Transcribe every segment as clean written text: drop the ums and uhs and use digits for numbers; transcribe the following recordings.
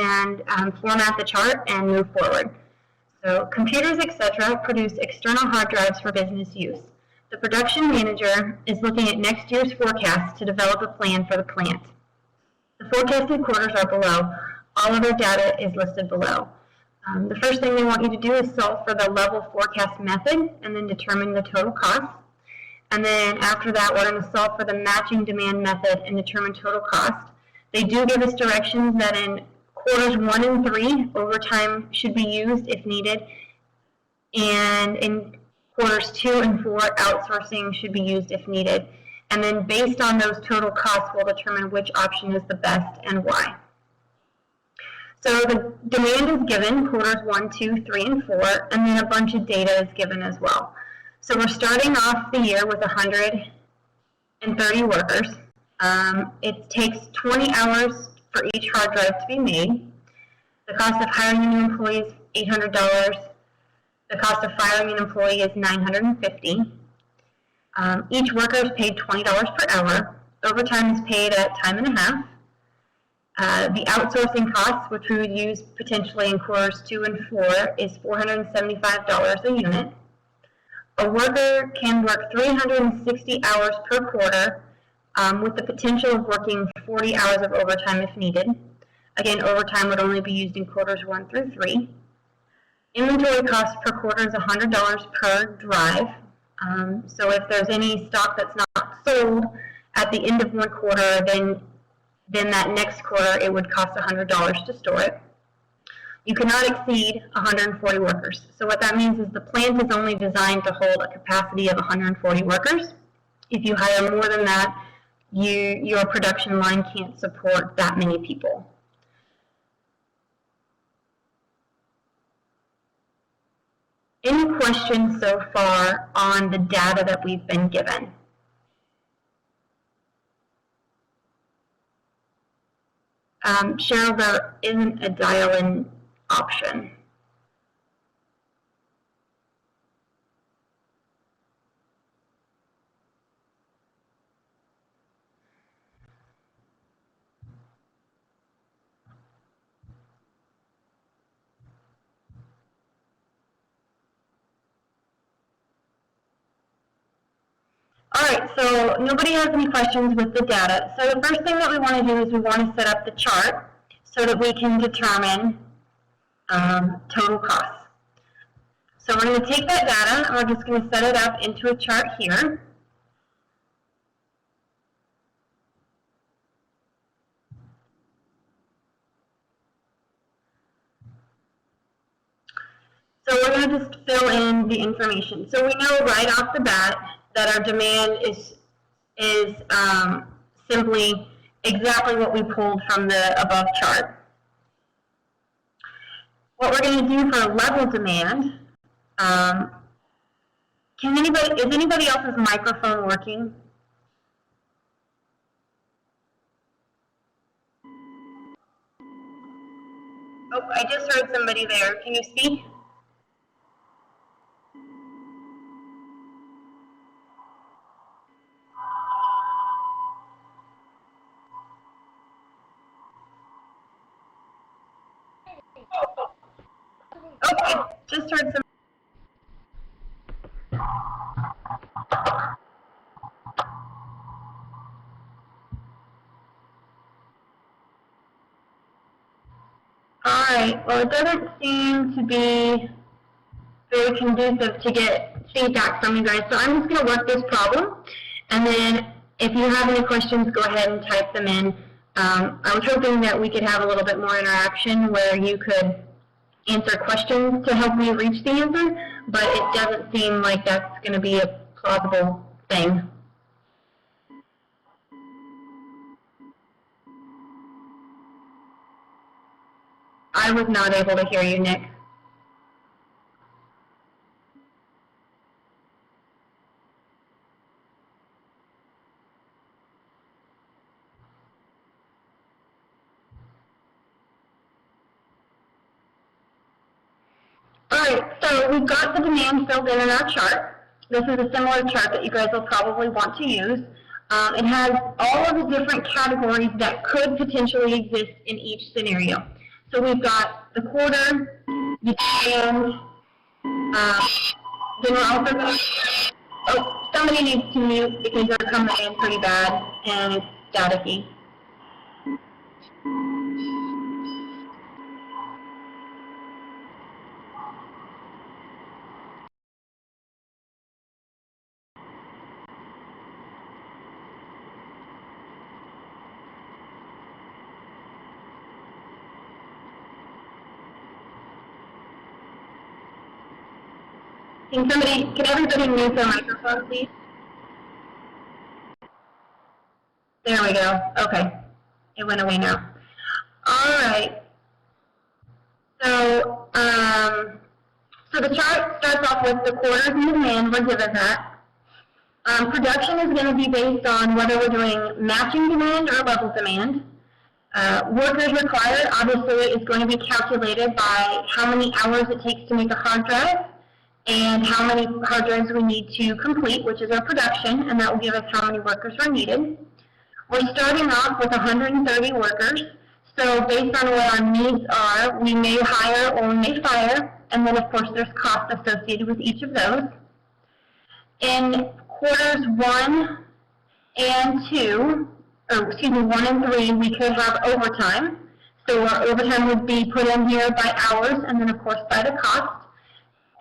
and format the chart and move forward. So computers, etc., produce external hard drives for business use. The production manager is looking at next year's forecast to develop a plan for the plant. The forecasted quarters are below. All of our data is listed below. The first thing they want you to do is solve for the level forecast method and then determine the total cost. And then after that, we're going to solve for the matching demand method and determine total cost. They do give us directions that in quarters 1 and 3, overtime should be used if needed. And in quarters 2 and 4, outsourcing should be used if needed. And then based on those total costs, we'll determine which option is the best and why. So the demand is given, quarters 1, 2, 3, and 4, and then a bunch of data is given as well. So we're starting off the year with 130 workers. It takes 20 hours for each hard drive to be made. The cost of hiring a new employee is $800. The cost of firing an employee is $950. Each worker is paid $20 per hour. Overtime is paid at time and a half. The outsourcing costs, which we would use potentially in quarters 2 and 4, is $475 a unit. A worker can work 360 hours per quarter with the potential of working 40 hours of overtime if needed. Again, overtime would only be used in quarters 1 through 3. Inventory cost per quarter is $100 per drive. So if there's any stock that's not sold at the end of one quarter, then that next quarter it would cost $100 to store it. You cannot exceed 140 workers. So what that means is the plant is only designed to hold a capacity of 140 workers. If you hire more than that, your production line can't support that many people. Any questions so far on the data that we've been given? Cheryl, there isn't a dial-in option. All right, so nobody has any questions with the data. So the first thing that we want to do is we want to set up the chart so that we can determine total costs. So we're going to take that data and we're just going to set it up into a chart here. So we're going to just fill in the information. So we know right off the bat that our demand is simply exactly what we pulled from the above chart. What we're going to do for level demand, is anybody else's microphone working? Oh, I just heard somebody there. Can you speak? Okay, just heard some. All right, well, it doesn't seem to be very conducive to get feedback from you guys, so I'm just going to work this problem, and then if you have any questions, go ahead and type them in. I was hoping that we could have a little bit more interaction where you could answer questions to help me reach the answer, but it doesn't seem like that's going to be a plausible thing. I was not able to hear you, Nick. All right, so we've got the demand filled in our chart. This is a similar chart that you guys will probably want to use. It has all of the different categories that could potentially exist in each scenario. So we've got the quarter, the and then we're also going to, oh, somebody needs to mute because they're coming in pretty bad and it's staticky. Can everybody mute their microphone, please? There we go. Okay. It went away now. All right. So, so the chart starts off with the quarters and demand. We're given that. Production is going to be based on whether we're doing matching demand or level demand. Workers required, obviously, is going to be calculated by how many hours it takes to make a hard drive and how many hard drives we need to complete, which is our production, and that will give us how many workers are needed. We're starting off with 130 workers, so based on what our needs are, we may hire or we may fire, and then of course there's cost associated with each of those. In quarters 1 and 2, or excuse me, 1 and 3, we could have overtime. So our overtime would be put in here by hours, and then of course by the cost.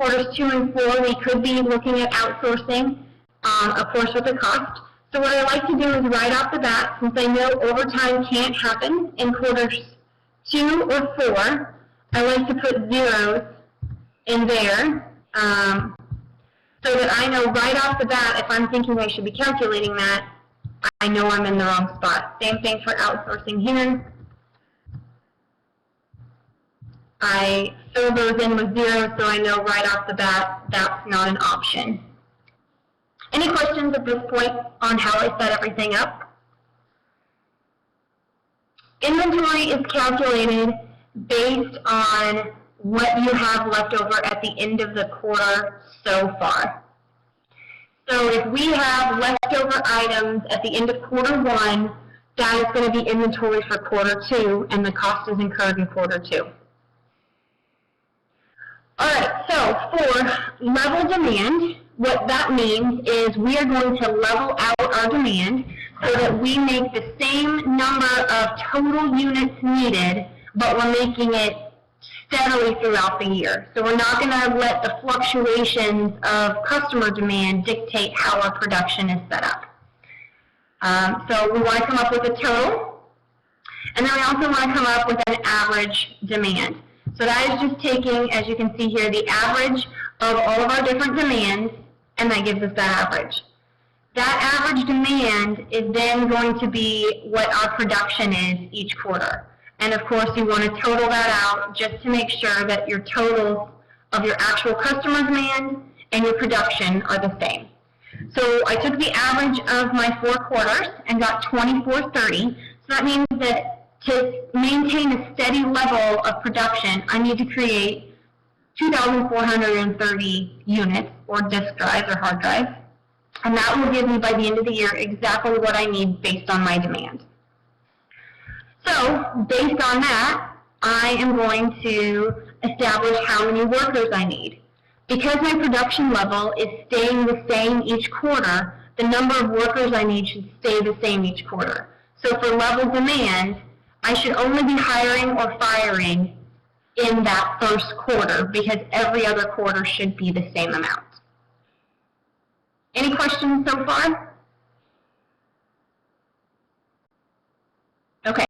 Quarters 2 and 4, we could be looking at outsourcing, of course with the cost. So what I like to do is right off the bat, since I know overtime can't happen in quarters 2 or 4, I like to put zeros in there so that I know right off the bat, if I'm thinking I should be calculating that, I know I'm in the wrong spot. Same thing for outsourcing here. I fill those in with zeros so I know right off the bat that's not an option. Any questions at this point on how I set everything up? Inventory is calculated based on what you have left over at the end of the quarter so far. So if we have leftover items at the end of quarter 1, that is going to be inventory for quarter 2, and the cost is incurred in quarter 2. All right, so for level demand, what that means is we are going to level out our demand so that we make the same number of total units needed, but we're making it steadily throughout the year. So we're not going to let the fluctuations of customer demand dictate how our production is set up. So we want to come up with a total, and then we also want to come up with an average demand. So that is just taking, as you can see here, the average of all of our different demands, and that gives us that average. That average demand is then going to be what our production is each quarter. And of course, you want to total that out just to make sure that your totals of your actual customer demand and your production are the same. So I took the average of my 4 quarters and got 2430. So that means that to maintain a steady level of production, I need to create 2,430 units, or disk drives or hard drives. And that will give me by the end of the year exactly what I need based on my demand. So based on that, I am going to establish how many workers I need. Because my production level is staying the same each quarter, the number of workers I need should stay the same each quarter. So for level demand, I should only be hiring or firing in that first quarter because every other quarter should be the same amount. Any questions so far? Okay,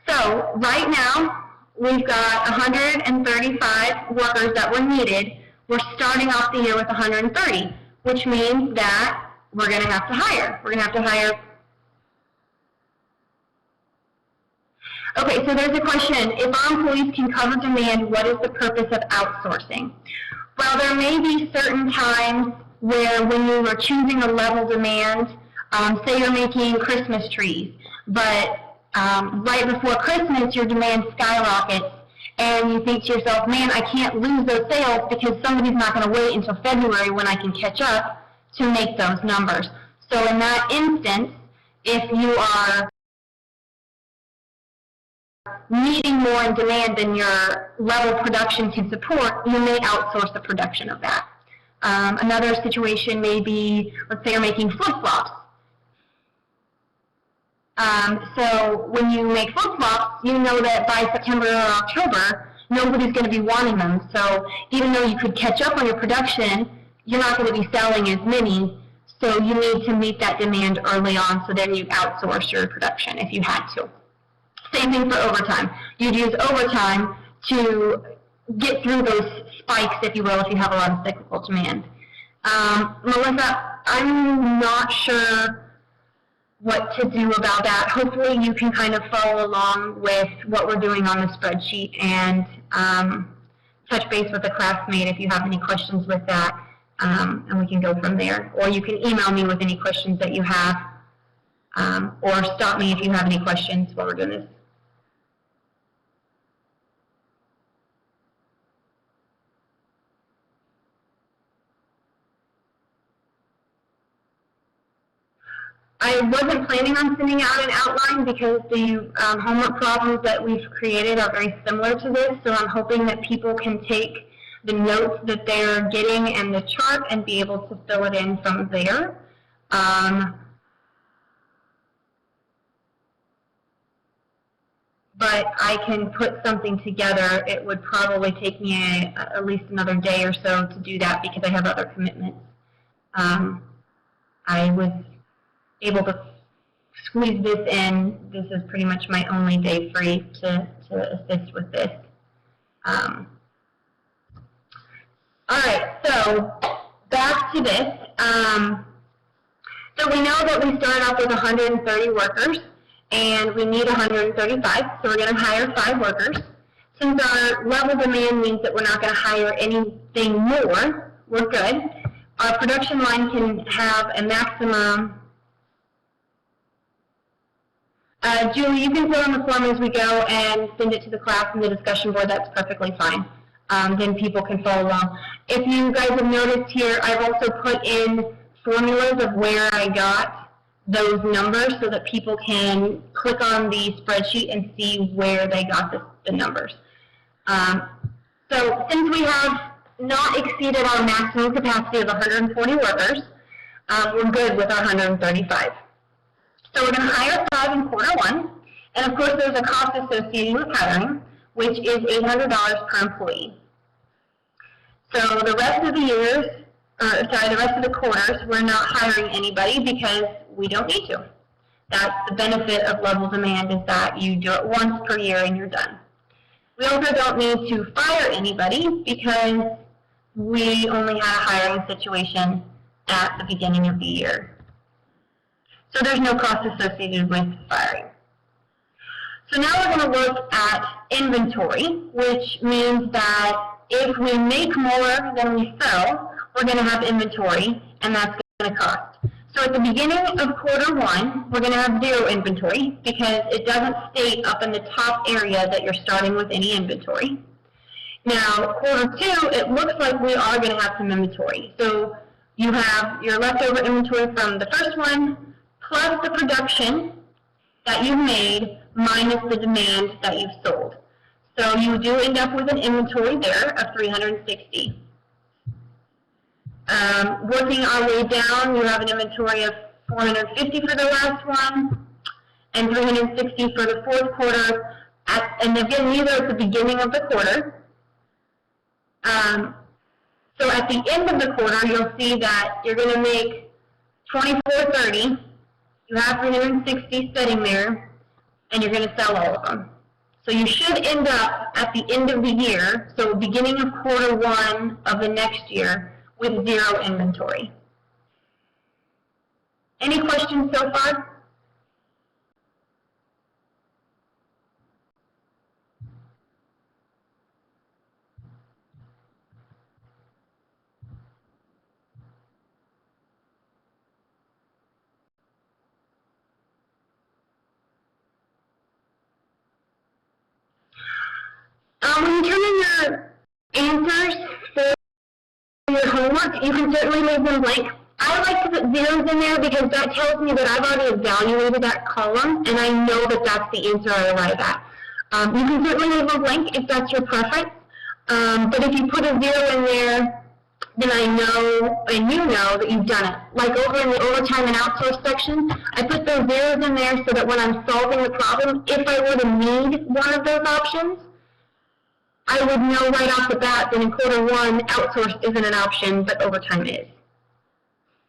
so right now we've got 135 workers that were needed. We're starting off the year with 130, which means that we're going to have to hire. We're going to have to hire. Okay, so there's a question. If our employees can cover demand, what is the purpose of outsourcing? Well, there may be certain times where when you are choosing a level demand, say you're making Christmas trees, but right before Christmas your demand skyrockets, and you think to yourself, man, I can't lose those sales because somebody's not going to wait until February when I can catch up to make those numbers. So in that instance, if you are needing more in demand than your level production can support, you may outsource the production of that. Another situation may be, let's say you're making flip-flops. So when you make flip-flops, you know that by September or October, nobody's going to be wanting them. So even though you could catch up on your production, you're not going to be selling as many. So you need to meet that demand early on, so then you outsource your production if you had to. Same thing for overtime. You'd use overtime to get through those spikes, if you will, if you have a lot of cyclical demand. Melissa, I'm not sure what to do about that. Hopefully you can kind of follow along with what we're doing on the spreadsheet and touch base with a classmate if you have any questions with that, and we can go from there. Or you can email me with any questions that you have, or stop me if you have any questions while we're doing this. I wasn't planning on sending out an outline because the homework problems that we've created are very similar to this, so I'm hoping that people can take the notes that they're getting and the chart and be able to fill it in from there. But I can put something together. It would probably take me at least another day or so to do that because I have other commitments. I was able to squeeze this in. This is pretty much my only day free to assist with this. All right, so back to this. So we know that we started off with 130 workers, and we need 135, so we're going to hire 5 workers. Since our level demand means that we're not going to hire anything more, we're good. Our production line can have a maximum. Julie, you can fill in the form as we go and send it to the class and the discussion board. That's perfectly fine. Then people can follow along. If you guys have noticed here, I've also put in formulas of where I got those numbers so that people can click on the spreadsheet and see where they got the numbers. So since we have not exceeded our maximum capacity of 140 workers, we're good with our 135. So we're going to hire 5 in Q1, and of course there's a cost associated with hiring, which is $800 per employee. So the rest of the years, the rest of the quarters, we're not hiring anybody because we don't need to. That's the benefit of level demand, is that you do it once per year and you're done. We also don't need to fire anybody because we only had a hiring situation at the beginning of the year. So there's no cost associated with firing. So now we're going to look at inventory, which means that if we make more than we sell, we're going to have inventory, and that's going to cost. So at the beginning of Q1, we're going to have 0 inventory because it doesn't state up in the top area that you're starting with any inventory. Now, Q2, it looks like we are going to have some inventory. So you have your leftover inventory from the first one, plus the production that you've made minus the demand that you've sold. So you do end up with an inventory there of 360. Working our way down, you have an inventory of 450 for the last one, and 360 for the fourth quarter. And again, these are at the beginning of the quarter. So at the end of the quarter, you'll see that you're going to make 2430. You have 360 sitting there, and you're going to sell all of them. So you should end up at the end of the year, so beginning of Q1 of the next year, with 0 inventory. Any questions so far? When you turn in your answers for your homework, you can certainly leave them blank. I like to put zeros in there because that tells me that I've already evaluated that column and I know that that's the answer I arrive at. You can certainly leave a blank if that's your preference, but if you put a 0 in there, then I know, and you know, that you've done it. Like over in the overtime and outsource section, I put those zeros in there so that when I'm solving the problem, if I were to need one of those options, I would know right off the bat that in quarter 1, outsource isn't an option, but overtime is.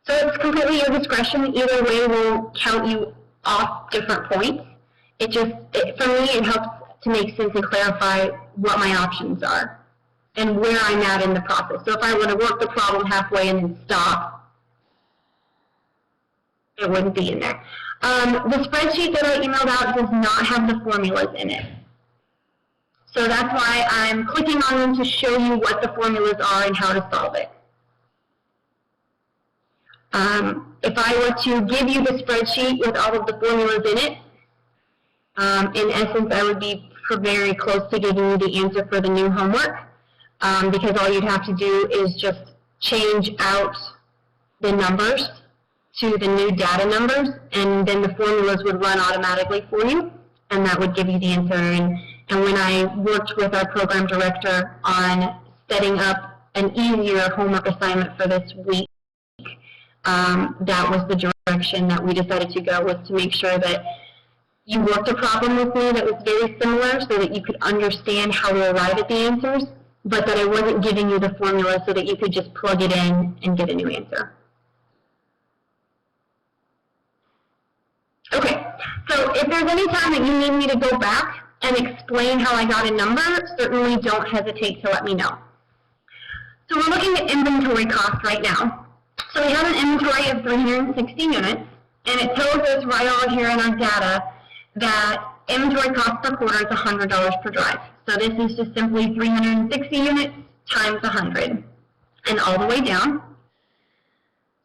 So it's completely your discretion. Either way will count you off different points. For me, it helps to make sense and clarify what my options are and where I'm at in the process. So if I were to work the problem halfway and then stop, it wouldn't be in there. The spreadsheet that I emailed out does not have the formulas in it. So that's why I'm clicking on them to show you what the formulas are and how to solve it. If I were to give you the spreadsheet with all of the formulas in it, in essence, I would be very close to giving you the answer for the new homework, because all you'd have to do is just change out the numbers to the new data numbers, and then the formulas would run automatically for you, and that would give you the answer. And when I worked with our program director on setting up an easier homework assignment for this week, that was the direction that we decided to go, was to make sure that you worked a problem with me that was very similar so that you could understand how to arrive at the answers, but that I wasn't giving you the formula so that you could just plug it in and get a new answer. Okay, so if there's any time that you need me to go back and explain how I got a number, certainly don't hesitate to let me know. So we're looking at inventory cost right now. So we have an inventory of 360 units, and it tells us right over here in our data that inventory cost per quarter is $100 per drive. So this is just simply 360 units times 100, and all the way down.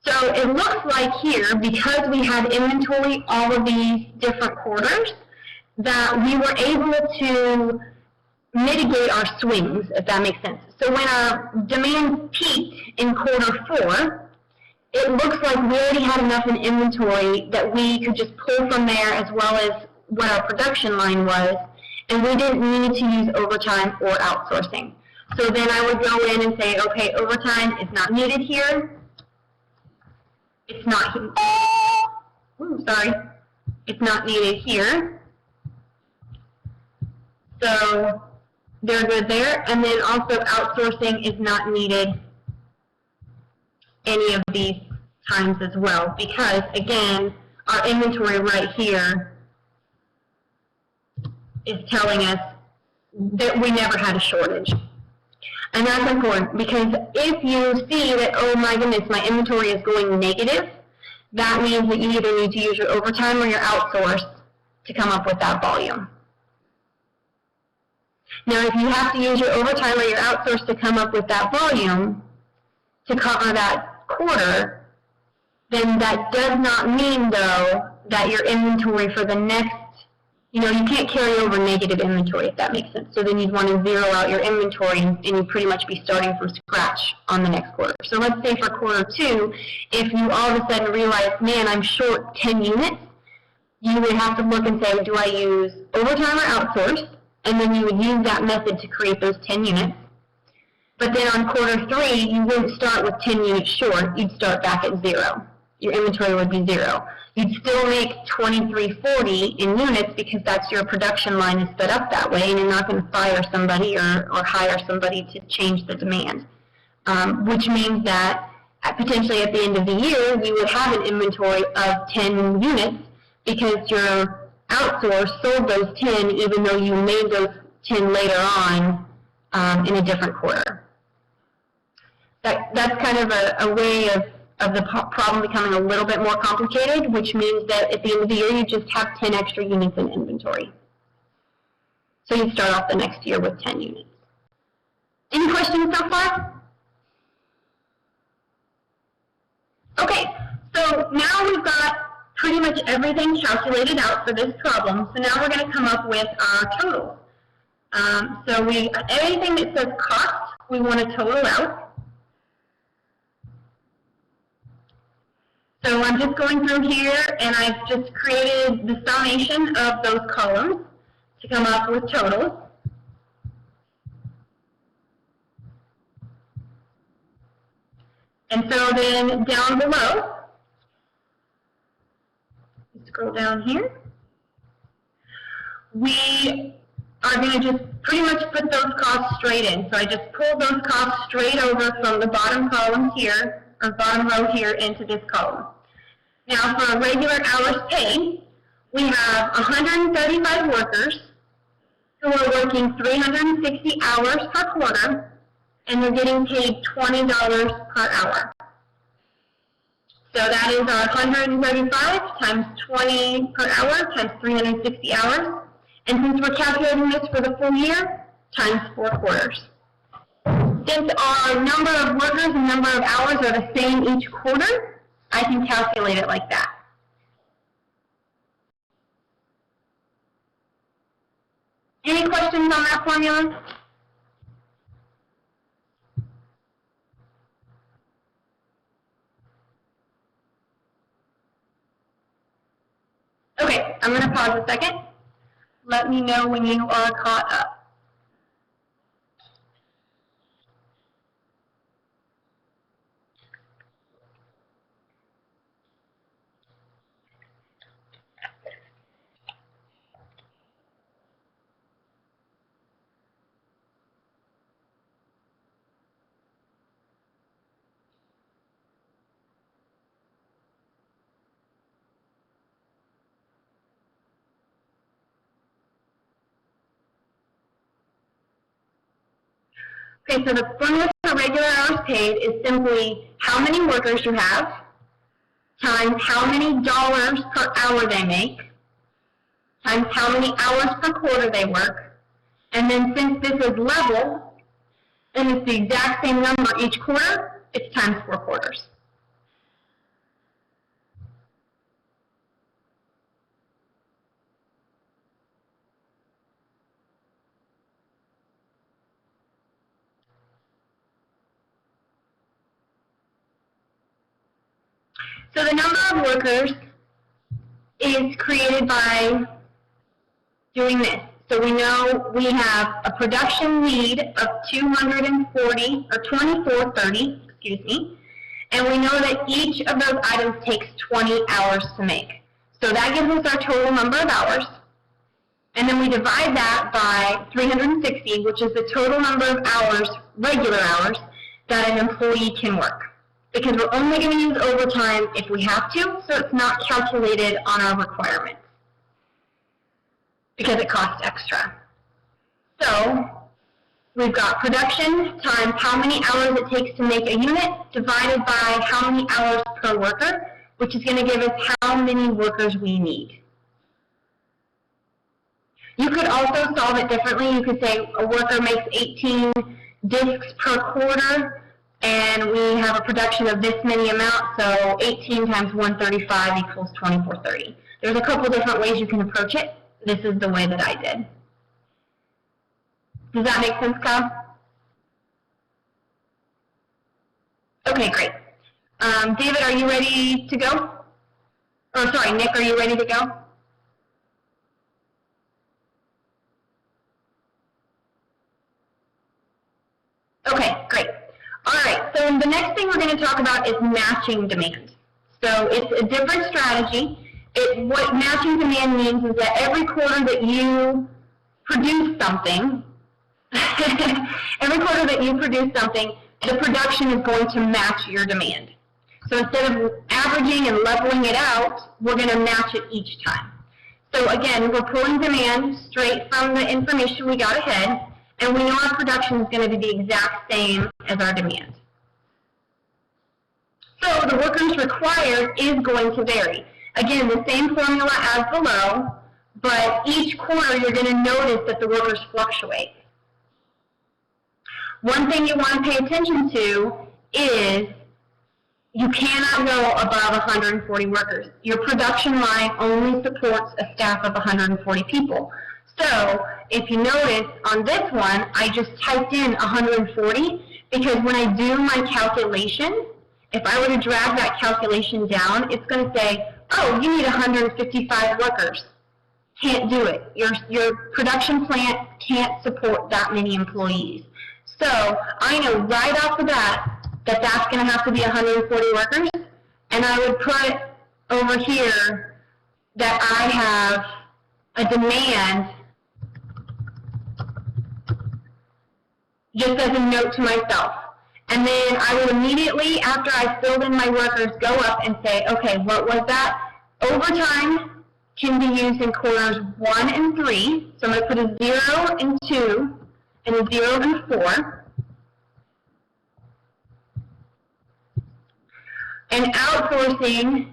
So it looks like here, because we had inventory all of these different quarters, that we were able to mitigate our swings, if that makes sense. So when our demand peaked in quarter 4, it looks like we already had enough in inventory that we could just pull from there as well as what our production line was, and we didn't need to use overtime or outsourcing. So then I would go in and say, okay, overtime is not needed here. It's not, it's not needed here. So they're good there. And then also outsourcing is not needed any of these times as well, because again, our inventory right here is telling us that we never had a shortage. And that's important, because if you see that, oh my goodness, my inventory is going negative, that means that you either need to use your overtime or your outsource to come up with that volume. Now, if you have to use your overtime or your outsource to come up with that volume to cover that quarter, then that does not mean, though, that your inventory for the next, you can't carry over negative inventory, if that makes sense. So then you'd want to zero out your inventory, and you'd pretty much be starting from scratch on the next quarter. So let's say for quarter 2, if you all of a sudden realize, man, I'm short 10 units, you would have to look and say, do I use overtime or outsource? And then you would use that method to create those 10 units. But then on quarter 3, you wouldn't start with 10 units short. You'd start back at 0. Your inventory would be 0. You'd still make 2340 in units because that's your production line is set up that way, and you're not going to fire somebody or hire somebody to change the demand. Which means that potentially at the end of the year, you would have an inventory of 10 units because your outsource sold those 10 even though you made those 10 later on in a different quarter. That's kind of a way of the problem becoming a little bit more complicated, which means that at the end of the year, you just have 10 extra units in inventory. So you start off the next year with 10 units. Any questions so far? Okay, so now we've got pretty much everything calculated out for this problem. So now we're going to come up with our totals. So anything that says cost, we want to total out. So I'm just going through here, and I've just created the summation of those columns. to come up with totals. And so then down below, scroll down here, we are going to just pretty much put those costs straight in. So I just pulled those costs straight over from the bottom column here, or bottom row here, into this column. Now for a regular hours paid, we have 135 workers who are working 360 hours per quarter, and they're getting paid $20 per hour. So that is our 135 times 20 per hour times 360 hours. And since we're calculating this for the full year, times 4 quarters. Since our number of workers and number of hours are the same each quarter, I can calculate it like that. Any questions on that formula? Okay, I'm going to pause a second. Let me know when you are caught up. Okay, so the formula for regular hours paid is simply how many workers you have times how many dollars per hour they make times how many hours per quarter they work. And then since this is level and it's the exact same number each quarter, it's times 4 quarters. So the number of workers is created by doing this. So we know we have a production need of 240 or 2430, excuse me, and we know that each of those items takes 20 hours to make. So that gives us our total number of hours. And then we divide that by 360, which is the total number of hours, regular hours, that an employee can work. Because we're only going to use overtime if we have to, so it's not calculated on our requirements because it costs extra. So we've got production times how many hours it takes to make a unit divided by how many hours per worker, which is going to give us how many workers we need. You could also solve it differently. You could say a worker makes 18 discs per quarter, and we have a production of this many amount, so 18 times 135 equals 2430. There's a couple different ways you can approach it. This is the way that I did. Does that make sense, Kyle? Okay, great. David, are you ready to go? Or sorry, Nick, are you ready to go? Okay, great. All right, so the next thing we're going to talk about is matching demand. So it's a different strategy. What matching demand means is that every quarter that you produce something, the production is going to match your demand. So instead of averaging and leveling it out, we're going to match it each time. So again, we're pulling demand straight from the information we got ahead, and we know our production is going to be the exact same as our demand. So the workers required is going to vary. Again, the same formula as below, but each quarter you're going to notice that the workers fluctuate. One thing you want to pay attention to is you cannot go above 140 workers. Your production line only supports a staff of 140 people. So if you notice on this one, I just typed in 140 because when I do my calculation, if I were to drag that calculation down, it's going to say, oh, you need 155 workers. can't do it. Your production plant can't support that many employees. So I know right off the bat that that's going to have to be 140 workers, and I would put over here that I have a demand just as a note to myself. And then I will immediately, after I filled in my workers, go up and say, okay, what was that? Overtime can be used in quarters 1 and 3. So I'm going to put a 0 and 2 and a 0 and 4. And outsourcing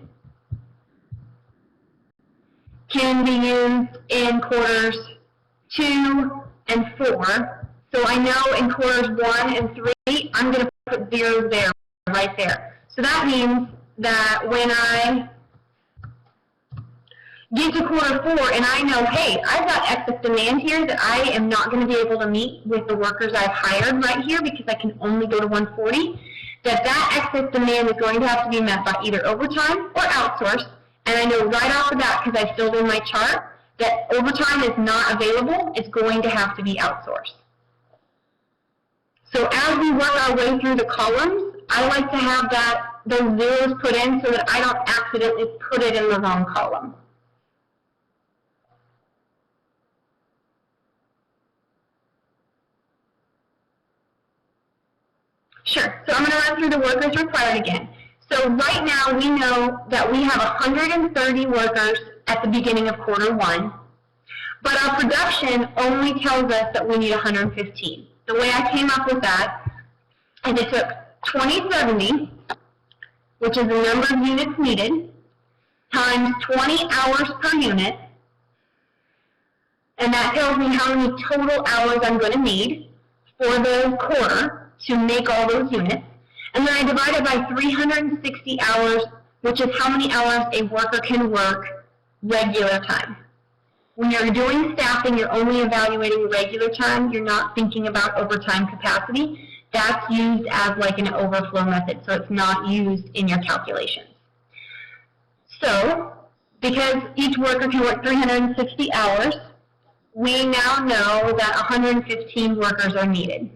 can be used in quarters 2 and 4. So I know in quarters 1 and 3, I'm going to put 0 there, right there. So that means that when I get to quarter 4 and I know, hey, I've got excess demand here that I am not going to be able to meet with the workers I've hired right here because I can only go to 140, that excess demand is going to have to be met by either overtime or outsource. And I know right off the bat, because I filled in my chart, that overtime is not available. It's going to have to be outsourced. So as we work our way through the columns, I like to have those zeros put in so that I don't accidentally put it in the wrong column. Sure. So I'm going to run through the workers required again. So right now we know that we have 130 workers at the beginning of quarter 1, but our production only tells us that we need 115. The way I came up with that is I took 2070, which is the number of units needed, times 20 hours per unit, and that tells me how many total hours I'm going to need for the quarter to make all those units. And then I divide it by 360 hours, which is how many hours a worker can work regular time. When you're doing staffing, you're only evaluating regular time. You're not thinking about overtime capacity. That's used as like an overflow method, so it's not used in your calculations. So, because each worker can work 360 hours, we now know that 115 workers are needed.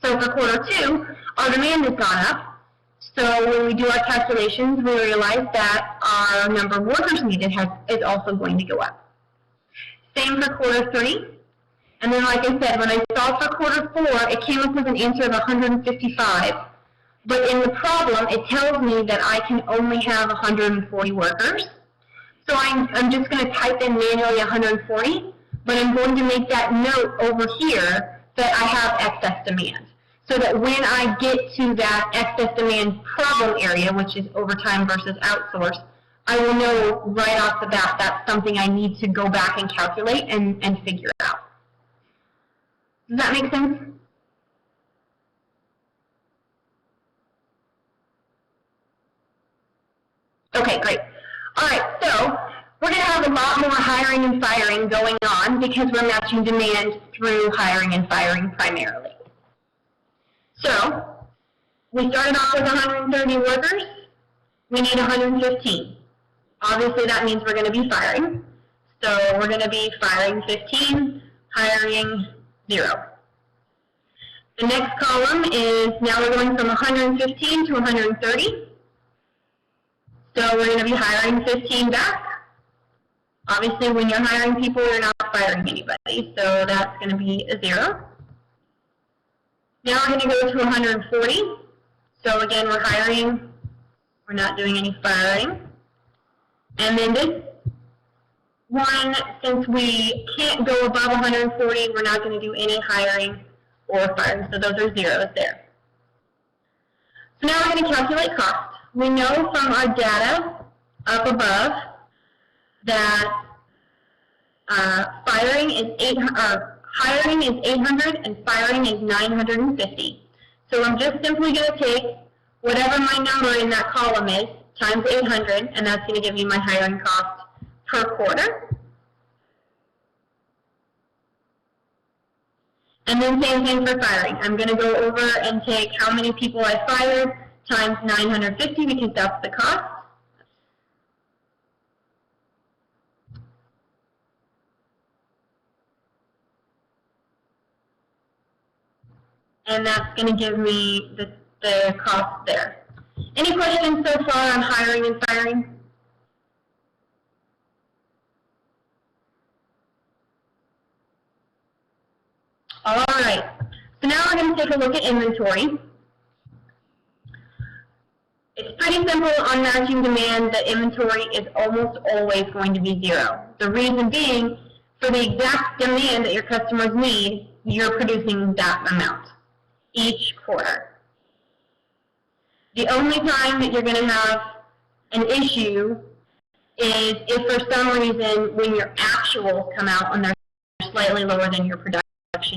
So for quarter 2, our demand has gone up. So when we do our calculations, we realize that our number of workers needed is also going to go up. Same for quarter 3. And then like I said, when I solved for quarter 4, it came up with an answer of 155. But in the problem, it tells me that I can only have 140 workers. So I'm just going to type in manually 140, but I'm going to make that note over here that I have excess demand. So that when I get to that excess demand problem area, which is overtime versus outsource, I will know right off the bat that's something I need to go back and calculate and figure out. Does that make sense? Okay, great. All right, so we're going to have a lot more hiring and firing going on because we're matching demand through hiring and firing primarily. So we started off with 130 workers. We need 115. Obviously, that means we're going to be firing. So we're going to be firing 15, hiring 0. The next column is now we're going from 115 to 130. So we're going to be hiring 15 back. Obviously, when you're hiring people, you're not firing anybody. So that's going to be a 0. Now we're going to go to 140. So again, we're hiring. We're not doing any firing. And then this one, since we can't go above 140, we're not going to do any hiring or firing. So those are zeros there. So now we're going to calculate cost. We know from our data up above that hiring is 800 and firing is 950. So I'm just simply going to take whatever my number in that column is times 800, and that's going to give me my hiring cost per quarter. And then same thing for firing. I'm going to go over and take how many people I fired times 950 because that's the cost. and that's going to give me the cost there. Any questions so far on hiring and firing? All right, so now we're going to take a look at inventory. It's pretty simple on matching demand that inventory is almost always going to be zero. The reason being, for the exact demand that your customers need, you're producing that amount each quarter. The only time that you're going to have an issue is if for some reason when your actuals come out and they're slightly lower than your production,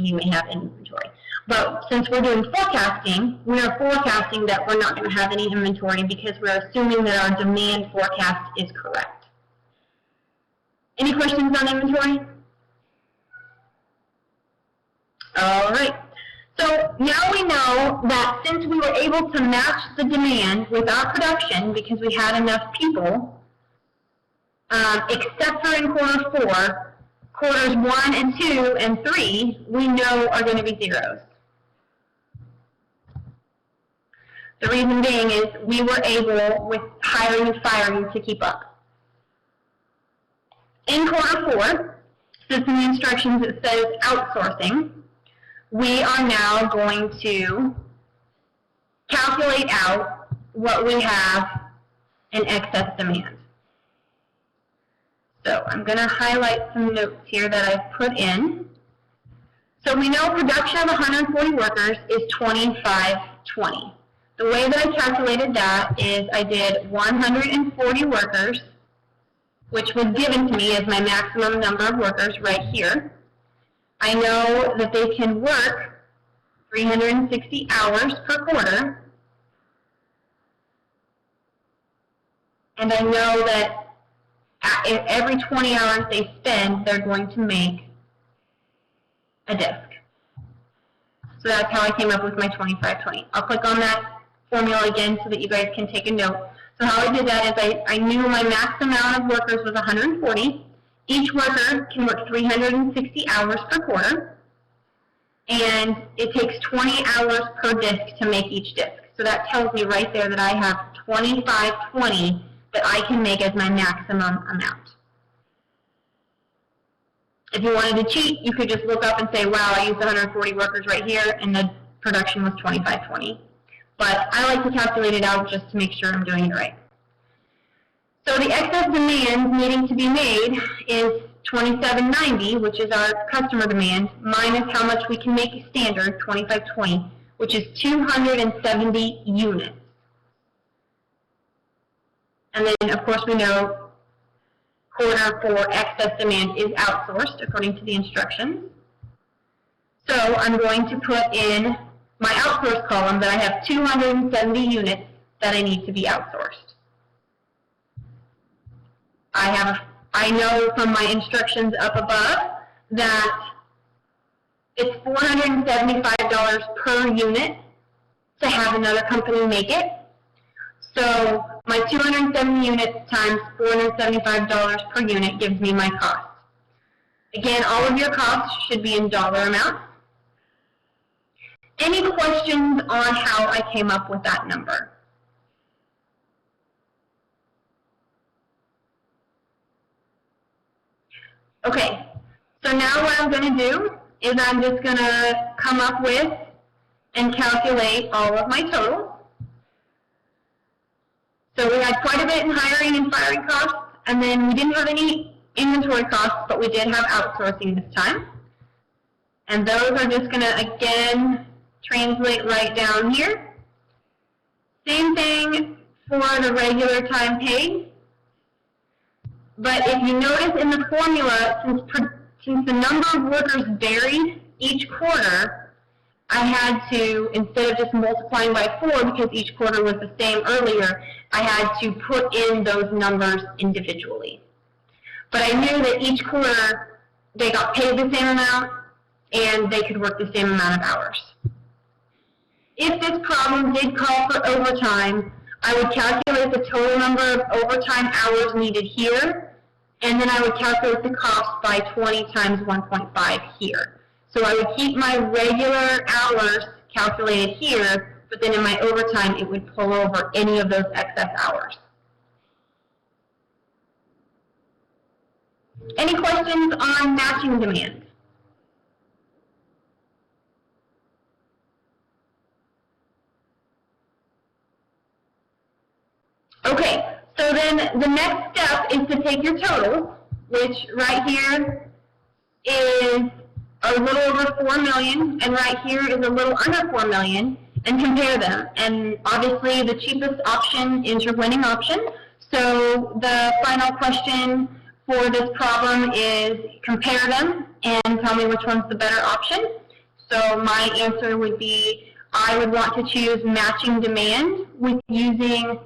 you may have inventory. But since we're doing forecasting, we are forecasting that we're not going to have any inventory because we're assuming that our demand forecast is correct. Any questions on inventory? All right. So now we know that since we were able to match the demand with our production because we had enough people, except for in quarter 4, quarters 1 and 2 and 3, we know are going to be zeros. The reason being is we were able, with hiring and firing, to keep up. In quarter 4, since in the instructions it says outsourcing, we are now going to calculate out what we have in excess demand. So I'm going to highlight some notes here that I've put in. So we know production of 140 workers is 2520. The way that I calculated that is I did 140 workers, which was given to me as my maximum number of workers right here. I know that they can work 360 hours per quarter. And I know that every 20 hours they spend, they're going to make a disc. So that's how I came up with my 2520. I'll click on that formula again so that you guys can take a note. So how I did that is I knew my max amount of workers was 140. Each worker can work 360 hours per quarter, and it takes 20 hours per disc to make each disc. So that tells me right there that I have 2520 that I can make as my maximum amount. If you wanted to cheat, you could just look up and say, wow, I used 140 workers right here, and the production was 2520. But I like to calculate it out just to make sure I'm doing it right. So the excess demand needing to be made is 2790, which is our customer demand, minus how much we can make standard, 2520, which is 270 units. And then, of course, we know quarter 4 excess demand is outsourced according to the instructions. So I'm going to put in my outsourced column that I have 270 units that I need to be outsourced. I know from my instructions up above that it's $475 per unit to have another company make it. So my 270 units times $475 per unit gives me my cost. Again, all of your costs should be in dollar amounts. Any questions on how I came up with that number? Okay, so now what I'm going to do is I'm just going to come up with and calculate all of my totals. So we had quite a bit in hiring and firing costs, and then we didn't have any inventory costs, but we did have outsourcing this time. And those are just going to, again, translate right down here. Same thing for the regular time paid. But if you notice in the formula, since the number of workers varied each quarter, I had to, instead of just multiplying by 4 because each quarter was the same earlier, I had to put in those numbers individually. But I knew that each quarter they got paid the same amount and they could work the same amount of hours. If this problem did call for overtime, I would calculate the total number of overtime hours needed here, and then I would calculate the cost by 20 times 1.5 here. So I would keep my regular hours calculated here, but then in my overtime it would pull over any of those excess hours. Any questions on matching demand? Okay, so then the next step is to take your total, which right here is a little over 4 million, and right here is a little under 4 million, and compare them. And obviously the cheapest option is your winning option. So the final question for this problem is compare them and tell me which one's the better option. So my answer would be I would want to choose matching demand with using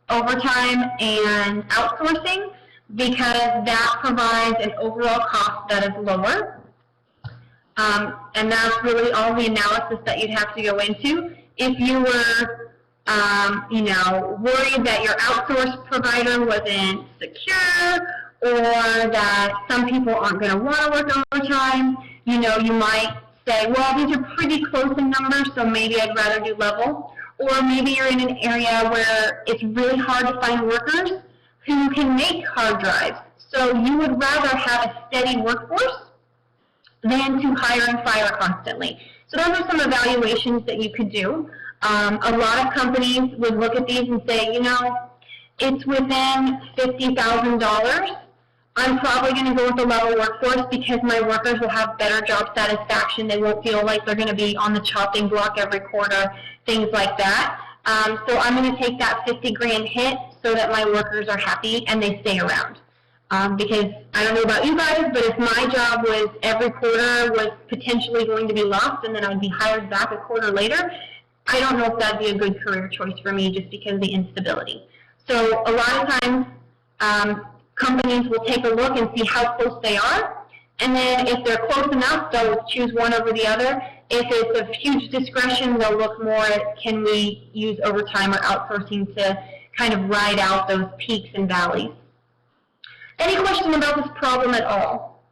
overtime and outsourcing, because that provides an overall cost that is lower. And that's really all the analysis that you'd have to go into. If you were, worried that your outsourced provider wasn't secure, or that some people aren't going to want to work overtime, you might say, well, these are pretty close in numbers, so maybe I'd rather do level. Or maybe you're in an area where it's really hard to find workers who can make hard drives. So you would rather have a steady workforce than to hire and fire constantly. So those are some evaluations that you could do. A lot of companies would look at these and say, it's within $50,000. I'm probably going to go with a level workforce because my workers will have better job satisfaction. They won't feel like they're going to be on the chopping block every quarter, things like that. So I'm going to take that 50 grand hit so that my workers are happy and they stay around. Because I don't know about you guys, but if my job was every quarter was potentially going to be lost and then I'd be hired back a quarter later, I don't know if that'd be a good career choice for me just because of the instability. So a lot of times, companies will take a look and see how close they are, and then if they're close enough, they'll choose one over the other. If it's a huge discretion, they'll look more at can we use overtime or outsourcing to kind of ride out those peaks and valleys. Any question about this problem at all?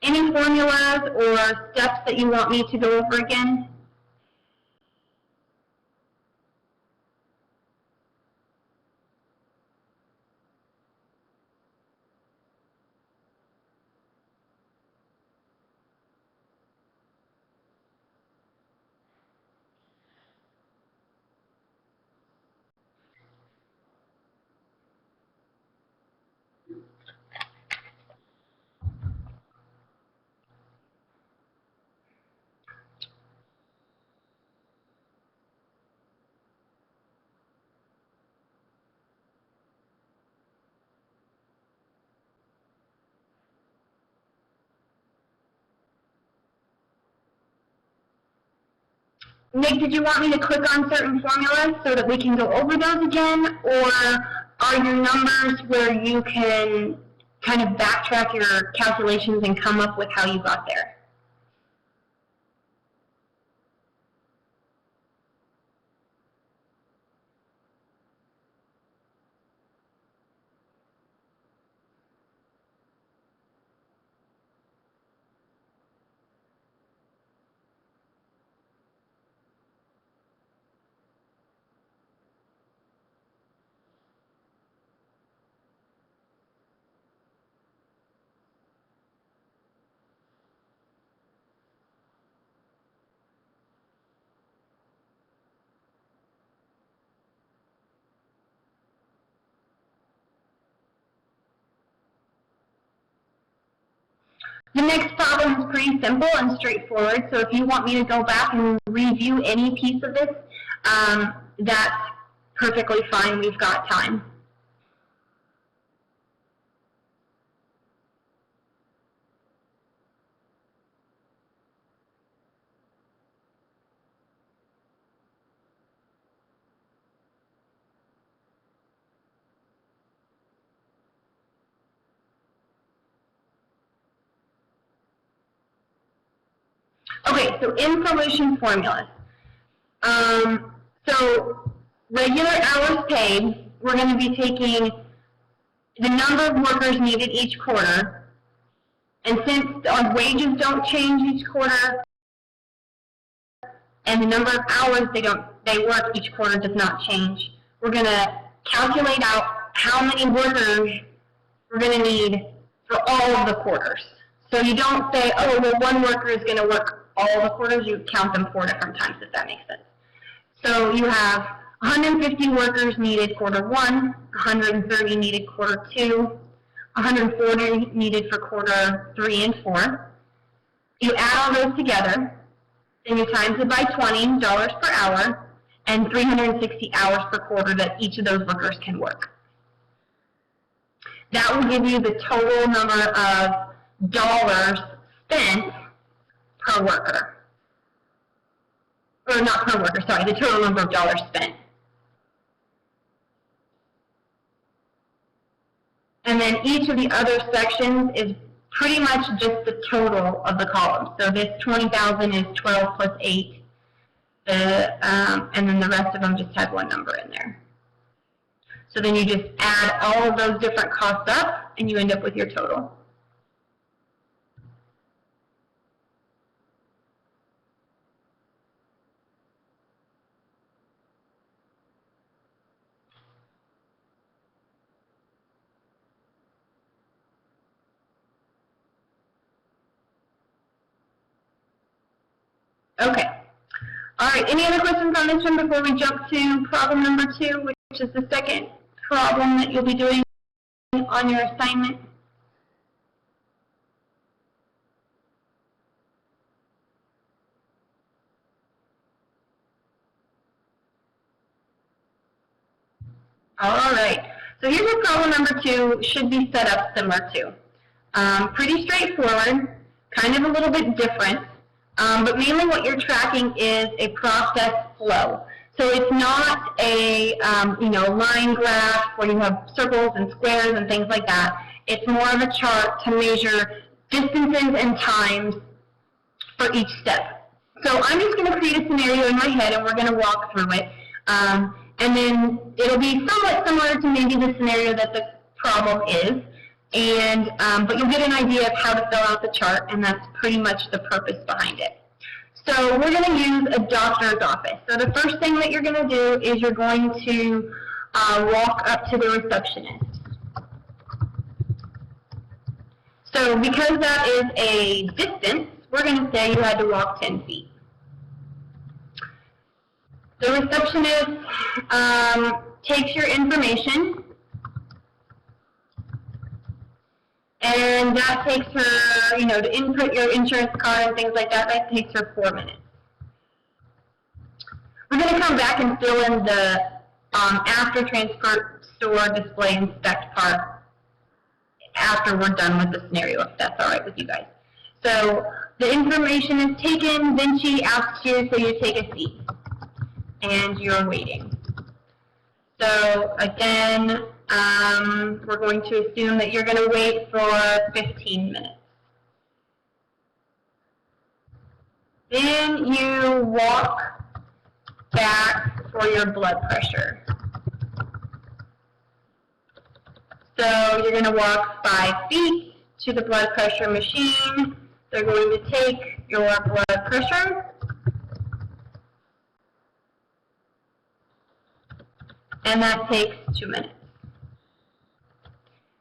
Any formulas or steps that you want me to go over again? Nick, did you want me to click on certain formulas so that we can go over those again, or are your numbers where you can kind of backtrack your calculations and come up with how you got there? The next problem is pretty simple and straightforward, so if you want me to go back and review any piece of this, that's perfectly fine. We've got time. Okay, so in solution formulas. So regular hours paid, we're going to be taking the number of workers needed each quarter And since our wages don't change each quarter, and the number of hours they work each quarter does not change, we're going to calculate out how many workers we're going to need for all of the quarters. So you don't say, oh, well, one worker is going to work all the quarters. You count them 4 different times, if that makes sense. So you have 150 workers needed quarter 1, 130 needed quarter 2, 140 needed for quarter 3 and 4. You add all those together, then you times it by $20 per hour, and 360 hours per quarter that each of those workers can work. That will give you the total number of dollars spent per worker. Or not per worker, sorry, the total number of dollars spent. And then each of the other sections is pretty much just the total of the columns. So this 20,000 is 12 plus 8, and then the rest of them just have one number in there. So then you just add all of those different costs up, and you end up with your total. Okay. All right, any other questions on this one before we jump to problem number 2, which is the second problem that you'll be doing on your assignment? All right, so here's what problem number 2 should be set up similar to. Pretty straightforward, kind of a little bit different. But mainly what you're tracking is a process flow. So it's not a line graph where you have circles and squares and things like that. It's more of a chart to measure distances and times for each step. So I'm just going to create a scenario in my head, and we're going to walk through it. And then it'll be somewhat similar to maybe the scenario that the problem is. And, but you'll get an idea of how to fill out the chart, and that's pretty much the purpose behind it. So we're going to use a doctor's office. So the first thing that you're going to do is you're going to walk up to the receptionist. So because that is a distance, we're going to say you had to walk 10 feet. The receptionist takes your information, and that takes her, to input your insurance card and things like that, that takes her 4 minutes. We're going to come back and fill in the after transfer store display inspect part after we're done with the scenario, if that's all right with you guys. So the information is taken, then she asks you, so you take a seat, and you're waiting. So again, we're going to assume that you're going to wait for 15 minutes. Then you walk back for your blood pressure. So you're going to walk 5 feet to the blood pressure machine. They're going to take your blood pressure. And that takes 2 minutes.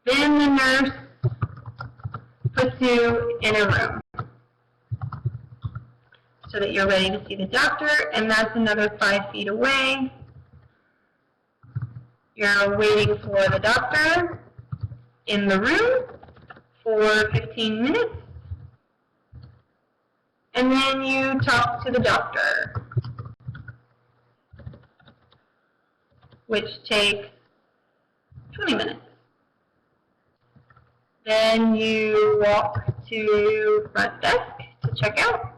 Then the nurse puts you in a room so that you're ready to see the doctor, and that's another 5 feet away. You're waiting for the doctor in the room for 15 minutes, and then you talk to the doctor, which takes 20 minutes. Then you walk to front desk to check out,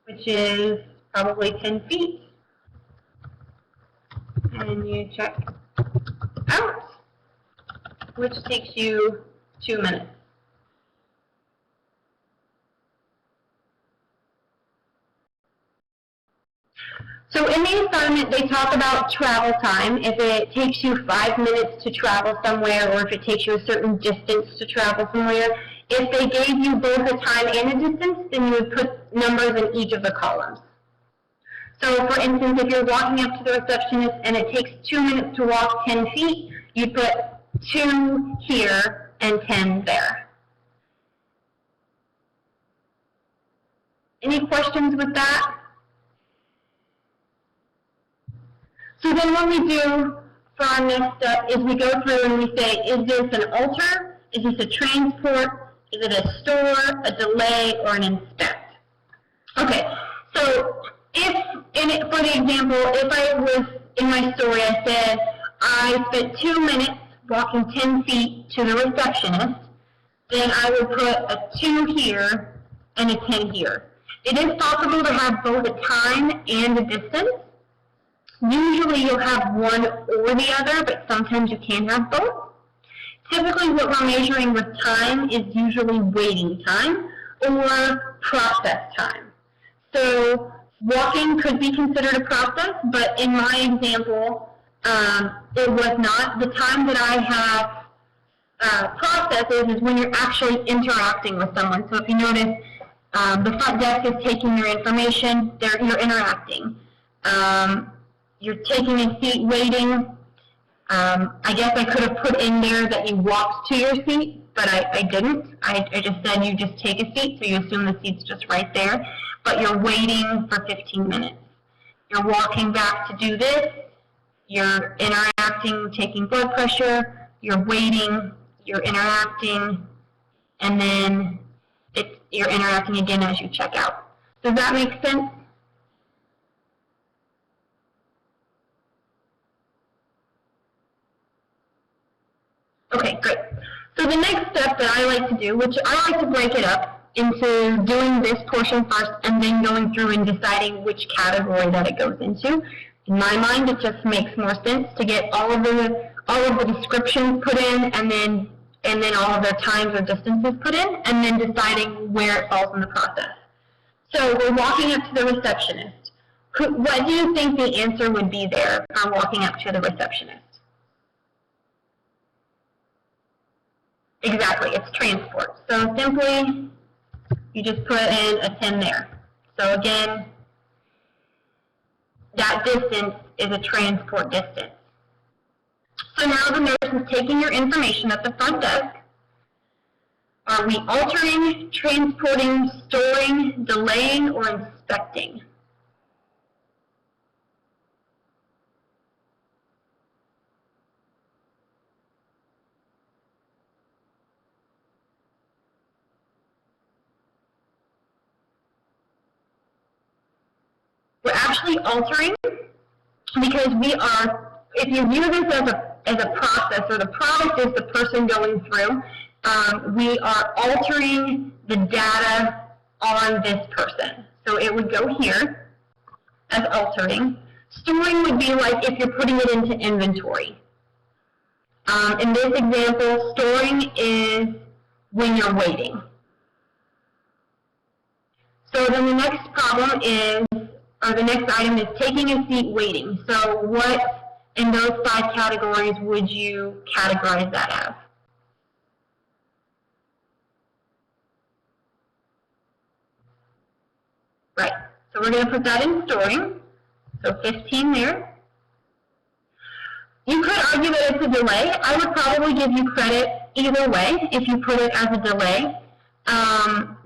which is probably 10 feet. And you check out, which takes you 2 minutes. So in the assignment, they talk about travel time. If it takes you 5 minutes to travel somewhere, or if it takes you a certain distance to travel somewhere. If they gave you both a time and a distance, then you would put numbers in each of the columns. So for instance, if you're walking up to the receptionist and it takes 2 minutes to walk 10 feet, you put 2 here and 10 there. Any questions with that? So then what we do for our next step is we go through and we say, is this an alter? Is this a transport? Is it a store, a delay, or an inspect? Okay, so for the example, if I was in my story, I said, I spent 2 minutes walking 10 feet to the receptionist, then I would put a 2 here and a 10 here. It is possible to have both a time and a distance. Usually you'll have one or the other, but sometimes you can have both. Typically what we're measuring with time is usually waiting time or process time. So walking could be considered a process, but in my example, it was not. The time that I have processes is when you're actually interacting with someone. So if you notice, the front desk is taking your information, you're interacting. You're taking a seat, waiting. I guess I could have put in there that you walked to your seat, but I didn't. I just said you just take a seat, so you assume the seat's just right there. But you're waiting for 15 minutes. You're walking back to do this. You're interacting, taking blood pressure. You're waiting. You're interacting. And then you're interacting again as you check out. Does that make sense? Okay, great. So the next step that I like to do, which I like to break it up into doing this portion first and then going through and deciding which category that it goes into. In my mind, it just makes more sense to get all of the descriptions put in and then all of their times or distances put in, and then deciding where it falls in the process. So we're walking up to the receptionist. What do you think the answer would be there for walking up to the receptionist? Exactly, it's transport. So simply, you just put in a 10 there. So again, that distance is a transport distance. So now the nurse is taking your information at the front desk. Are we altering, transporting, storing, delaying, or inspecting? We're actually altering because if you view this as a process, or the product is the person going through, we are altering the data on this person. So it would go here as altering. Storing would be like if you're putting it into inventory. In this example, storing is when you're waiting. So then the next problem is, or the next item is taking a seat, waiting. So what in those 5 categories would you categorize that as? Right, so we're going to put that in storing. So 15 there. You could argue that it's a delay. I would probably give you credit either way if you put it as a delay,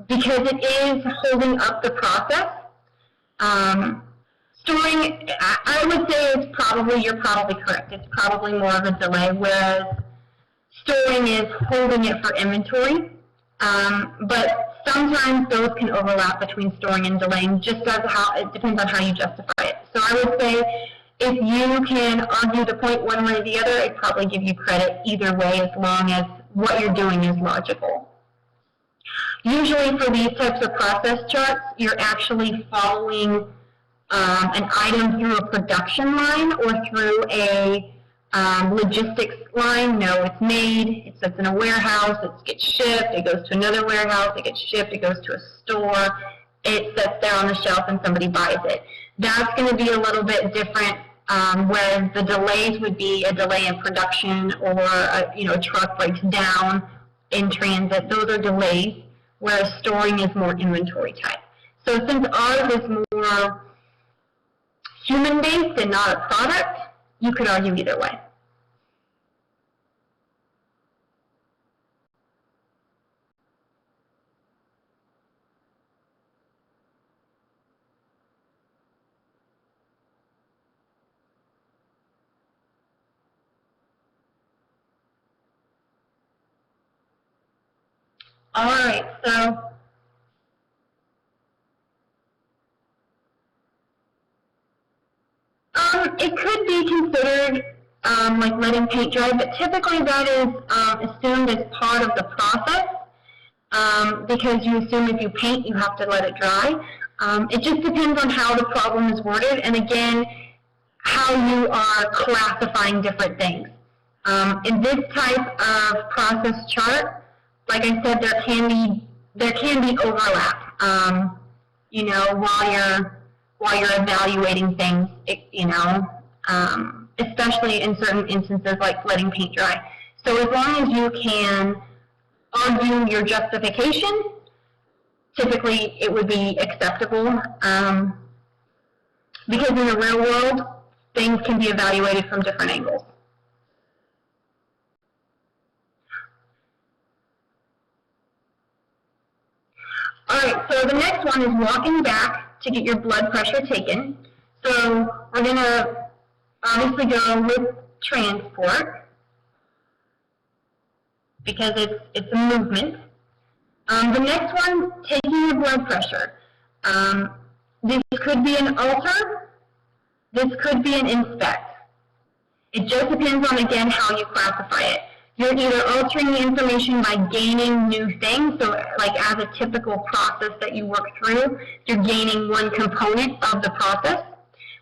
because it is holding up the process. Storing, I would say you're probably correct. It's probably more of a delay, whereas storing is holding it for inventory. But sometimes those can overlap between storing and delaying, just as it depends on how you justify it. So I would say if you can argue the point one way or the other, I'd probably give you credit either way as long as what you're doing is logical. Usually for these types of process charts, you're actually following an item through a production line or through a logistics line. No, it's made, it sits in a warehouse, it gets shipped, it goes to another warehouse, it gets shipped, it goes to a store, it sits there on the shelf and somebody buys it. That's going to be a little bit different, whereas the delays would be a delay in production, or a truck breaks down in transit. Those are delays, whereas storing is more inventory type. So since ours is more human-based and not a product, you could argue either way. All right, so it could be considered like letting paint dry, but typically that is assumed as part of the process, because you assume if you paint, you have to let it dry. It just depends on how the problem is worded, and again, how you are classifying different things. In this type of process chart, like I said, there can be overlap. While you're evaluating things, especially in certain instances like letting paint dry. So as long as you can argue your justification, typically it would be acceptable. Because in the real world, things can be evaluated from different angles. All right, so the next one is walking back to get your blood pressure taken. So we're going to obviously go with transport because it's a movement. The next one, taking your blood pressure. This could be an alter. This could be an inspect. It just depends on, again, how you classify it. You're either altering the information by gaining new things, so like as a typical process that you work through, you're gaining one component of the process.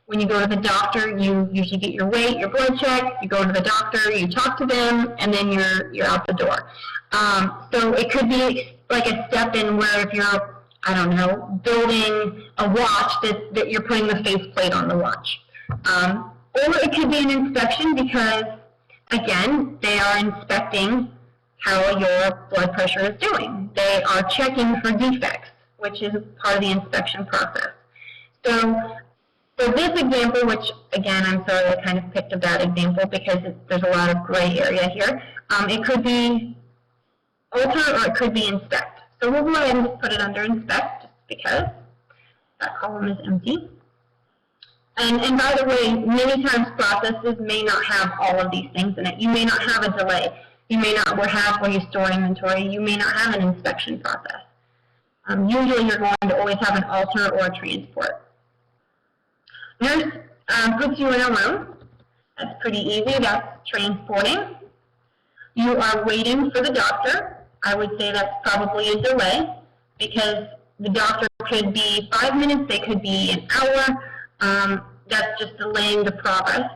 When you go to the doctor, you usually get your weight, your blood check, you go to the doctor, you talk to them, and then you're out the door. So it could be like a step in where if you're, I don't know, building a watch, that you're putting the faceplate on the watch. Or it could be an inspection because, again, they are inspecting how your blood pressure is doing. They are checking for defects, which is part of the inspection process. So for this example, which, again, I'm sorry I kind of picked a bad example because there's a lot of gray area here, it could be alter or it could be inspect. So we'll go ahead and just put it under inspect just because that column is empty. And by the way, many times processes may not have all of these things in it. You may not have a delay. You may not have where you store inventory. You may not have an inspection process. Usually you're going to always have an alter or a transport. Nurse puts you in a room. That's pretty easy. That's transporting. You are waiting for the doctor. I would say that's probably a delay because the doctor could be 5 minutes. They could be an hour. That's just delaying the progress.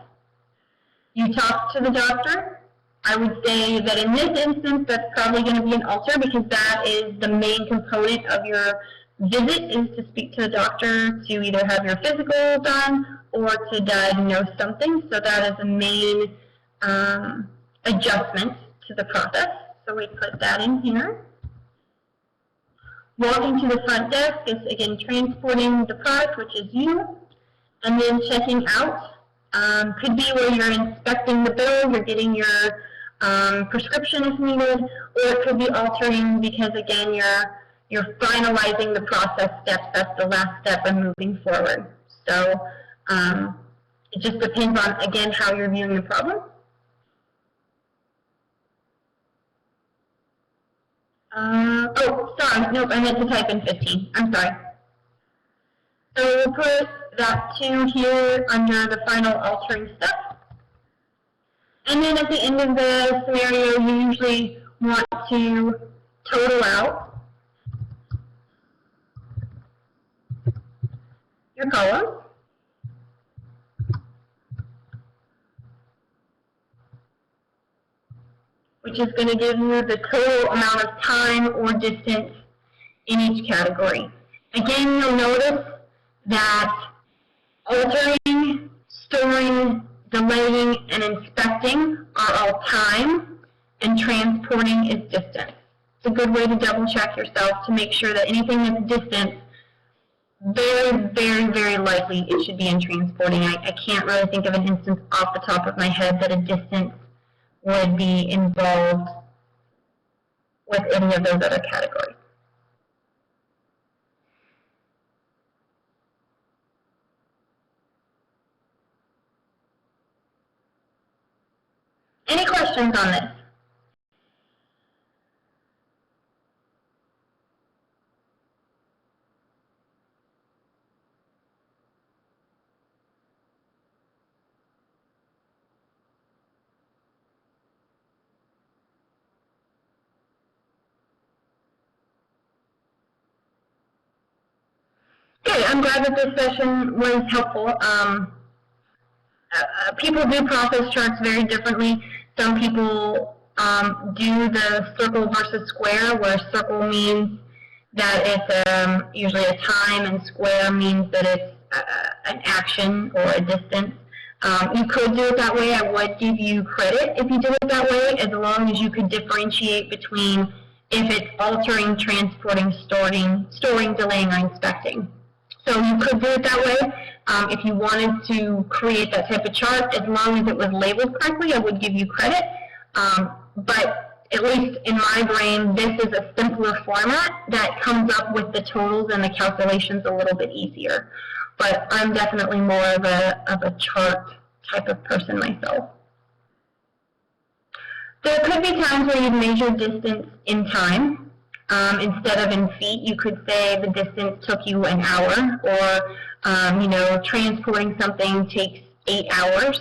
You talk to the doctor. I would say that in this instance, that's probably going to be an alter because that is the main component of your visit, is to speak to the doctor to either have your physical done or to diagnose something. So that is a main adjustment to the process. So we put that in here. Walking to the front desk is, again, transporting the product, which is you. And then checking out could be where you're inspecting the bill, you're getting your prescription if needed, or it could be altering because, again, you're finalizing the process steps. That's the last step in moving forward. So it just depends on, again, how you're viewing the problem. Oh, sorry, nope, I meant to type in 15. I'm sorry. So we'll put that 2 here under the final altering step. And then at the end of the scenario, you usually want to total out your column. Which is going to give you the total amount of time or distance in each category. Again, you'll notice that Altering, storing, delaying, and inspecting are all time, and transporting is distance. It's a good way to double check yourself to make sure that anything that's distant, very, very, very likely it should be in transporting. I can't really think of an instance off the top of my head that a distance would be involved with any of those other categories. Any questions on this? Good. I'm glad that this session was helpful. People do process charts very differently. Some people do the circle versus square, where circle means that it's usually a time, and square means that it's an action or a distance. You could do it that way. I would give you credit if you did it that way, as long as you could differentiate between if it's altering, transporting, storing, delaying, or inspecting. So you could do it that way. If you wanted to create that type of chart, as long as it was labeled correctly, I would give you credit. But at least in my brain, this is a simpler format that comes up with the totals and the calculations a little bit easier. But I'm definitely more of a chart type of person myself. There could be times where you'd measure distance in time. Instead of in feet, you could say the distance took you an hour, or you know, transporting something takes 8 hours.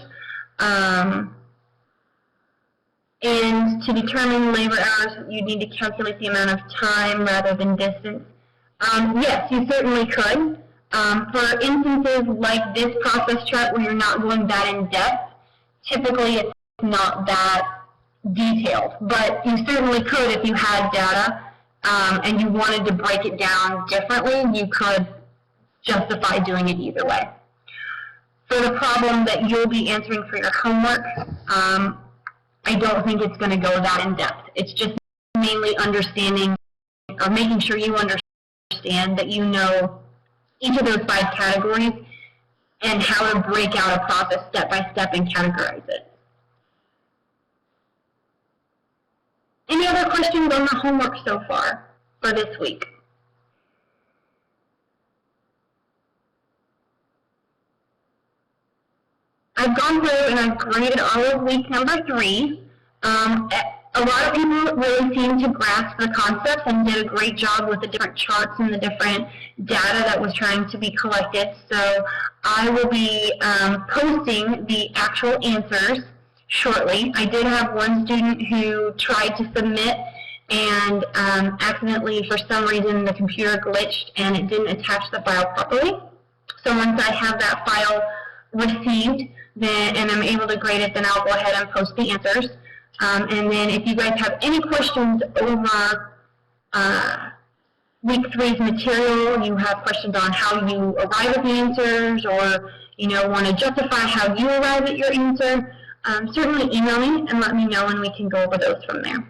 And to determine labor hours, you need to calculate the amount of time rather than distance. Yes, you certainly could. For instances like this process chart where you're not going that in depth, typically it's not that detailed. But you certainly could if you had data and you wanted to break it down differently, you could justify doing it either way. For the problem that you'll be answering for your homework, I don't think it's going to go that in depth. It's just mainly understanding or making sure you understand that you know each of those 5 categories and how to break out a process step by step and categorize it. Any other questions on the homework so far for this week? I've gone through and I've graded all of week number 3. A lot of people really seemed to grasp the concepts and did a great job with the different charts and the different data that was trying to be collected. So I will be posting the actual answers shortly. I did have one student who tried to submit and accidentally, for some reason, the computer glitched and it didn't attach the file properly. So once I have that file received and I'm able to grade it, then I'll go ahead and post the answers. And then if you guys have any questions over week 3's material, you have questions on how you arrive at the answers, or you know, want to justify how you arrive at your answer, certainly email me and let me know, and we can go over those from there.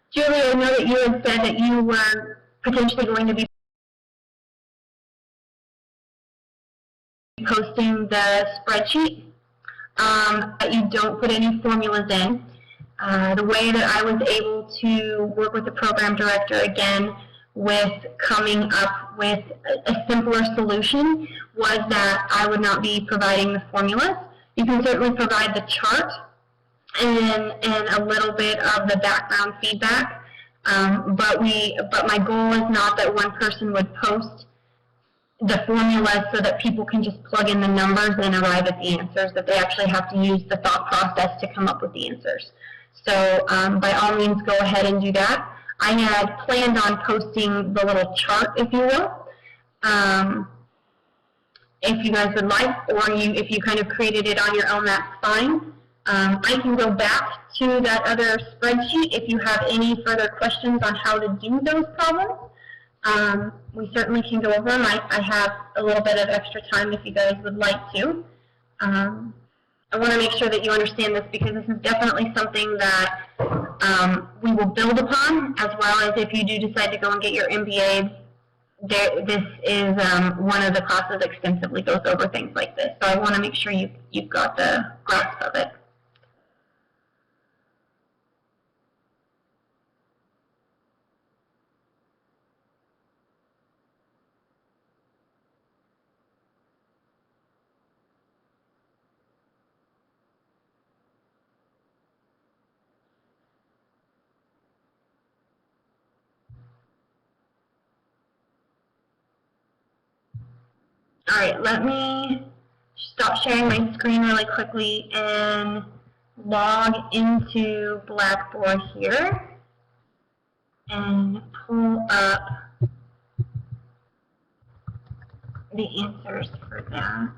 Julie, I know that you had said that you were potentially going to be posting the spreadsheet, but you don't put any formulas in. The way that I was able to work with the program director again with coming up with a simpler solution was that I would not be providing the formulas. You can certainly provide the chart and a little bit of the background feedback, but my goal is not that one person would post the formulas so that people can just plug in the numbers and arrive at the answers, that they actually have to use the thought process to come up with the answers. So by all means, go ahead and do that. I had planned on posting the little chart, if you will, if you guys would like, or if you kind of created it on your own, that's fine. I can go back to that other spreadsheet if you have any further questions on how to do those problems. We certainly can go over them. I have a little bit of extra time if you guys would like to. I want to make sure that you understand this because this is definitely something that we will build upon, as well as if you do decide to go and get your MBA, this is one of the classes that extensively goes over things like this. So I want to make sure you've got the grasp of it. All right, let me stop sharing my screen really quickly and log into Blackboard here and pull up the answers for that.